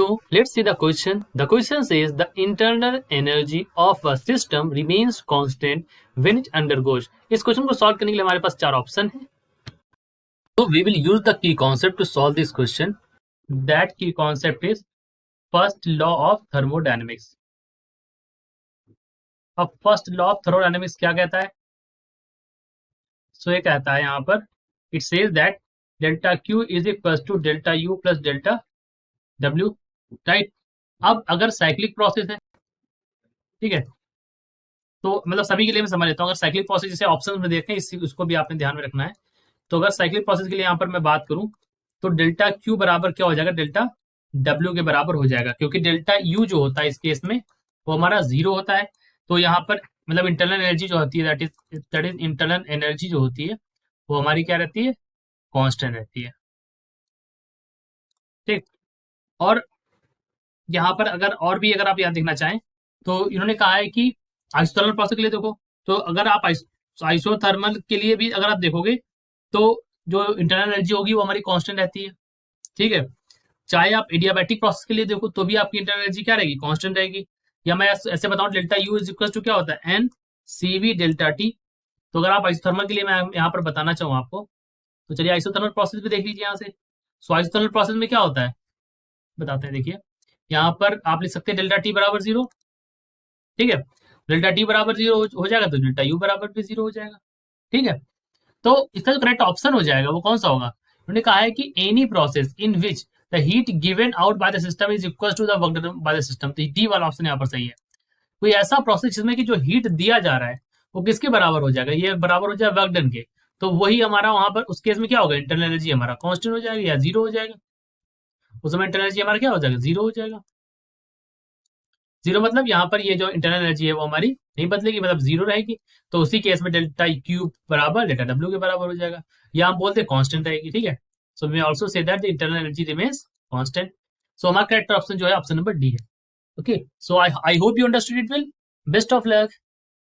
So let's see the question. The question says the internal energy of a system remains constant when it undergoes. इस question को solve करने के लिए हमारे पास चार ऑप्शन है. So we will use the key concept to solve this question. That key concept is first law of thermodynamics. अब first law of thermodynamics क्या कहता है? सो ये कहता है यहाँ पर it says that delta Q is equal to delta U plus delta W, right. अब अगर साइक्लिक प्रोसेस है, ठीक है, तो मतलब सभी के लिए मैं समझ लेता हूँ. अगर साइक्लिक प्रोसेस जैसे ऑप्शन में देखें उसको भी आपने ध्यान में रखना है. तो अगर साइक्लिक प्रोसेस के लिए यहाँ पर मैं बात करूँ तो डेल्टा क्यू बराबर क्या हो जाएगा? डेल्टा डब्ल्यू के बराबर हो जाएगा, क्योंकि डेल्टा यू जो होता है इस केस में वो हमारा जीरो होता है. तो यहाँ पर मतलब इंटरनल एनर्जी जो होती है दैट इज इंटरनल एनर्जी जो होती है वो हमारी क्या रहती है? कांस्टेंट रहती है, ठीक. और यहाँ पर अगर आप यहाँ देखना चाहें तो इन्होंने कहा है कि आइसोथर्मल प्रोसेस के लिए देखो, तो अगर आप आइसोथर्मल के लिए भी अगर आप देखोगे तो जो इंटरनल एनर्जी होगी वो हमारी कांस्टेंट रहती है, ठीक है. चाहे आप एडियाबैटिक प्रोसेस के लिए देखो तो भी आपकी इंटरनल एनर्जी क्या रहेगी? कांस्टेंट रहेगी. या मैं ऐसे बताऊं delta U is equal to क्या होता है? N C V delta T. तो अगर आप आइसोथर्मल के लिए मैं यहाँ पर बताना चाहूँ आपको, तो चलिए आइसोथर्मल प्रोसेस भी देख लीजिए यहाँ से. सो आइसोथर्मल प्रोसेस में क्या होता है बताते हैं. देखिए यहाँ पर आप लिख सकते हैं डेल्टा टी बराबर जीरो, ठीक है. डेल्टा टी बराबर जीरो हो जाएगा तो डेल्टा यू बराबर भी जीरो हो जाएगा, ठीक है. तो इसका जो करेक्ट ऑप्शन हो जाएगा वो कौन सा होगा? उन्होंने कहा है कि any process in which the heat given out by the system is equal to the work done by the system. तो डी वाला ऑप्शन यहाँ पर सही है. कोई ऐसा प्रोसेस जिसमें कि जो हीट दिया जा रहा है वो किसके बराबर हो जाएगा? ये बराबर हो जाएगा वर्क डन के. तो वही हमारा वहां पर उस केस में क्या होगा? इंटरनल एनर्जी हमारा कांस्टेंट हो जाएगा या जीरो हो जाएगा. उस समय इंटरनल एनर्जी हमारा क्या हो जाएगा? जीरो हो जाएगा. जीरो मतलब यहाँ पर ये जो इंटरनल एनर्जी है वो हमारी नहीं बदलेगी, मतलब जीरो रहेगी. तो उसी केस में डेल्टा क्यू बराबर डेल्टा डब्ल्यू के बराबर हो जाएगा, या हम बोलते हैं कांस्टेंट रहेगी, ठीक है. So we also say that the internal energy remains constant. So हमारा करेक्ट ऑप्शन जो है ऑप्शन नंबर डी है. Okay, so I hope you understood it well. Best of luck.